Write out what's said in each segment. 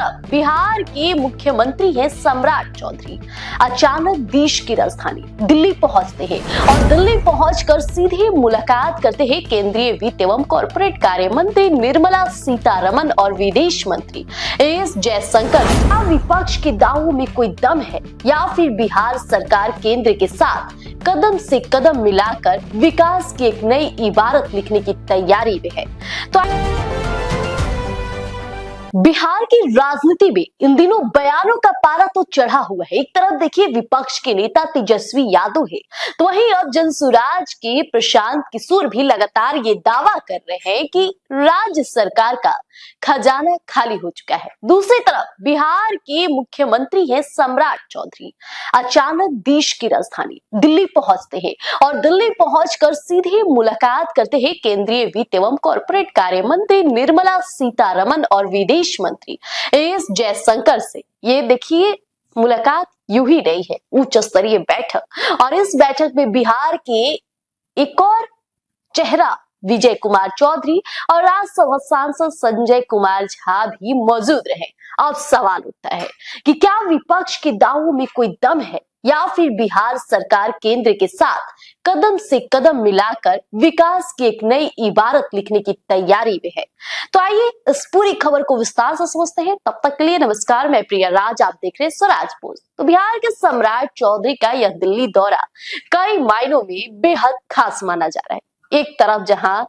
तरफ बिहार के मुख्यमंत्री हैं सम्राट चौधरी। अचानक देश की राजधानी दिल्ली पहुंचते हैं और दिल्ली पहुंचकर सीधे मुलाकात करते हैं केंद्रीय वित्त एवं कॉर्पोरेट कार्य मंत्री निर्मला सीतारमण और विदेश मंत्री एस जयशंकर। क्या विपक्ष के दावों में कोई दम है या फिर बिहार सरकार केंद्र के साथ कदम से कदम मिलाकर विकास की एक नई इबारत लिखने की तैयारी में है? तो बिहार की राजनीति में इन दिनों बयानों का पारा तो चढ़ा हुआ है। एक तरफ देखिए विपक्ष के नेता तेजस्वी यादव है, तो वहीं अब जनसुराज के प्रशांत किशोर भी लगातार ये दावा कर रहे हैं कि राज्य सरकार का खजाना खाली हो चुका है। दूसरी तरफ बिहार के मुख्यमंत्री हैं सम्राट चौधरी। अचानक देश की राजधानी दिल्ली पहुंचते हैं और दिल्ली पहुंचकर सीधे मुलाकात करते हैं केंद्रीय वित्त एवं कॉर्पोरेट कार्य मंत्री निर्मला सीतारमण और विदेश मंत्री एस जयशंकर से। ये देखिए मुलाकात यूं ही रही है, उच्च स्तरीय बैठक, और इस बैठक में बिहार के एक और चेहरा विजय कुमार चौधरी और राज्यसभा सांसद संजय कुमार झा भी मौजूद रहे। अब सवाल उठता है कि क्या विपक्ष के दावों में कोई दम है या फिर बिहार सरकार केंद्र के साथ कदम से कदम मिलाकर विकास की एक नई इबारत लिखने की तैयारी में है? तो आइए इस पूरी खबर को विस्तार से समझते हैं। तब तक के लिए नमस्कार, मैं प्रिया राज, आप देख रहे हैं स्वराज पोस्ट। तो बिहार के सम्राट चौधरी का यह दिल्ली दौरा कई मायनों में बेहद खास माना जा रहा है। एक तरफ जहां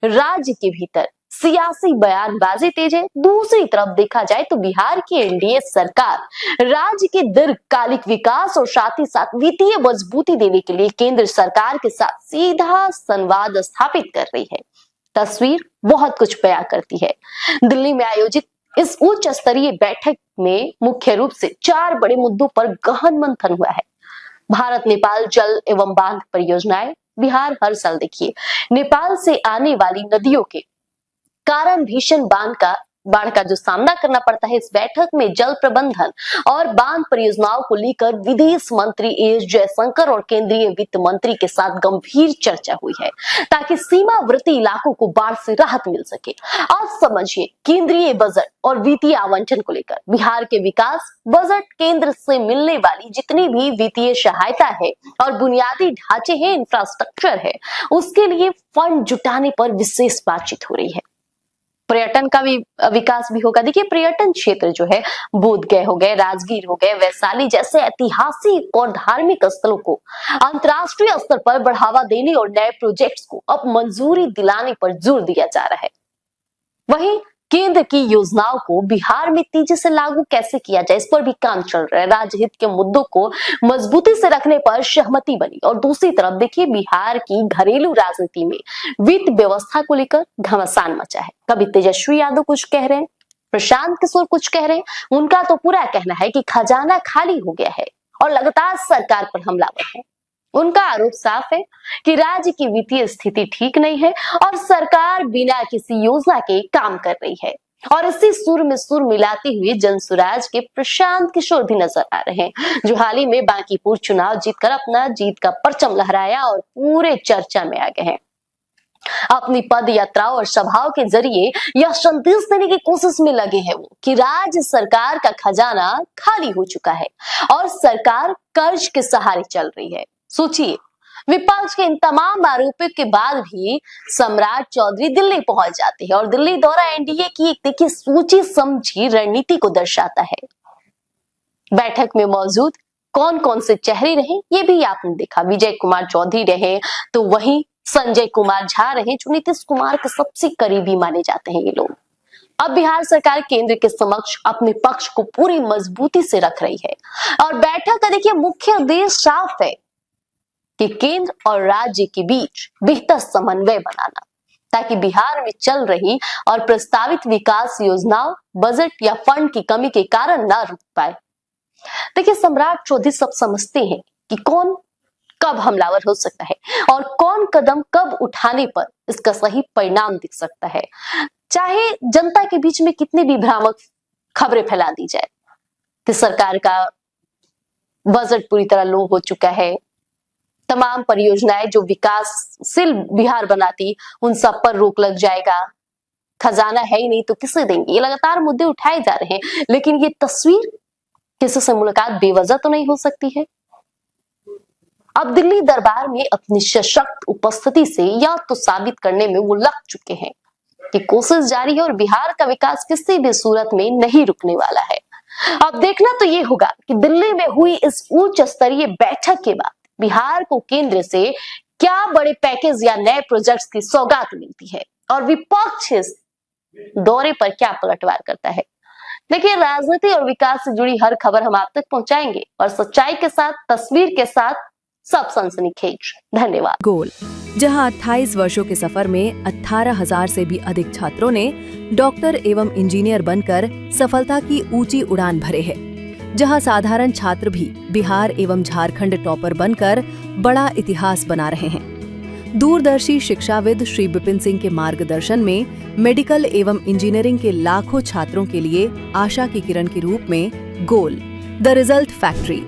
राज्य के भीतर सियासी बयानबाजी तेज है, दूसरी तरफ देखा जाए तो बिहार की एनडीए सरकार राज्य के दीर्घकालिक विकास और साथ ही साथ वित्तीय मजबूती देने के लिए केंद्र सरकार के साथ सीधा संवाद स्थापित कर रही है। तस्वीर बहुत कुछ बयां करती है। दिल्ली में आयोजित इस उच्च स्तरीय बैठक में मुख्य रूप से 4 बड़े मुद्दों पर गहन मंथन हुआ है। भारत नेपाल जल एवं बांध परियोजनाएं। बिहार हर साल देखिए नेपाल से आने वाली नदियों के कारण भीषण बाढ़ का जो सामना करना पड़ता है। इस बैठक में जल प्रबंधन और बांध परियोजनाओं को लेकर विदेश मंत्री एस जयशंकर और केंद्रीय वित्त मंत्री के साथ गंभीर चर्चा हुई है ताकि सीमावर्ती इलाकों को बाढ़ से राहत मिल सके। अब समझिए केंद्रीय बजट और वित्तीय आवंटन को लेकर बिहार के विकास बजट, केंद्र से मिलने वाली जितनी भी वित्तीय सहायता है और बुनियादी ढांचे हैं, इंफ्रास्ट्रक्चर है, उसके लिए फंड जुटाने पर विशेष बातचीत हो रही है। पर्यटन का भी विकास भी होगा। देखिए पर्यटन क्षेत्र जो है बोधगया हो गए, राजगीर हो गए, वैशाली जैसे ऐतिहासिक और धार्मिक स्थलों को अंतर्राष्ट्रीय स्तर पर बढ़ावा देने और नए प्रोजेक्ट्स को अब मंजूरी दिलाने पर जोर दिया जा रहा है। वहीं केंद्र की योजनाओं को बिहार में तेजी से लागू कैसे किया जाए, इस पर भी काम चल रहा है। राज्य हित के मुद्दों को मजबूती से रखने पर सहमति बनी। और दूसरी तरफ देखिए बिहार की घरेलू राजनीति में वित्त व्यवस्था को लेकर घमासान मचा है। कभी तेजस्वी यादव कुछ कह रहे हैं, प्रशांत किशोर कुछ कह रहे हैं। उनका तो पूरा कहना है कि खजाना खाली हो गया है और लगातार सरकार पर हमलावर है। उनका आरोप साफ है कि राज्य की वित्तीय स्थिति ठीक नहीं है और सरकार बिना किसी योजना के काम कर रही है। और इसी सुर में सुर मिलाते हुए जनसुराज के प्रशांत किशोर भी नजर आ रहे हैं, जो हाल ही में बांकीपुर चुनाव जीतकर अपना जीत का परचम लहराया और पूरे चर्चा में आ गए हैं। अपनी पद यात्रा और सभाओं के जरिए यह संदेश देने की कोशिश में लगे हैं वो कि राज्य सरकार का खजाना खाली हो चुका है और सरकार कर्ज के सहारे चल रही है। सोचिए विपक्ष के इन तमाम आरोपों के बाद भी सम्राट चौधरी दिल्ली पहुंच जाते हैं और दिल्ली दौरा एनडीए की एक देखिए सोची समझी रणनीति को दर्शाता है। बैठक में मौजूद कौन कौन से चेहरे रहे ये भी आपने देखा। विजय कुमार चौधरी रहे, तो वहीं संजय कुमार झा रहे जो नीतीश कुमार के सबसे करीबी माने जाते हैं ये लोग। अब बिहार सरकार केंद्र के समक्ष अपने पक्ष को पूरी मजबूती से रख रही है और बैठक का देखिए मुख्य उद्देश्य साफ है कि केंद्र और राज्य के बीच बेहतर समन्वय बनाना, ताकि बिहार में चल रही और प्रस्तावित विकास योजनाओं बजट या फंड की कमी के कारण ना रुक पाए। देखिए सम्राट चौधरी सब समझते हैं कि कौन कब हमलावर हो सकता है और कौन कदम कब उठाने पर इसका सही परिणाम दिख सकता है। चाहे जनता के बीच में कितनी भी भ्रामक खबरें फैला दी जाए कि सरकार का बजट पूरी तरह लो हो चुका है, तमाम परियोजनाएं जो विकासशील बिहार बनाती उन सब पर रोक लग जाएगा, खजाना है ही नहीं तो किसे देंगे, ये लगातार मुद्दे उठाए जा रहे हैं। लेकिन ये तस्वीर, किसी से मुलाकात बेवजह तो नहीं हो सकती है। अब दिल्ली दरबार में अपनी सशक्त उपस्थिति से यह तो साबित करने में वो लग चुके हैं कि कोशिश जारी है और बिहार का विकास किसी भी सूरत में नहीं रुकने वाला है। अब देखना तो ये होगा कि दिल्ली में हुई इस उच्च स्तरीय बैठक के बाद बिहार को केंद्र से क्या बड़े पैकेज या नए प्रोजेक्ट्स की सौगात मिलती है और विपक्ष इस दौरे पर क्या पलटवार करता है। देखिए, राजनीति और विकास से जुड़ी हर खबर हम आप तक पहुंचाएंगे और सच्चाई के साथ, तस्वीर के साथ, सब सनसनीखेज। धन्यवाद। गोल, जहां 28 वर्षों के सफर में 18,000 से भी अधिक छात्रों ने डॉक्टर एवं इंजीनियर बनकर सफलता की ऊंची उड़ान भरे है, जहां साधारण छात्र भी बिहार एवं झारखंड टॉपर बनकर बड़ा इतिहास बना रहे हैं। दूरदर्शी शिक्षाविद श्री विपिन सिंह के मार्गदर्शन में मेडिकल एवं इंजीनियरिंग के लाखों छात्रों के लिए आशा की किरण के रूप में गोल, द रिजल्ट फैक्ट्री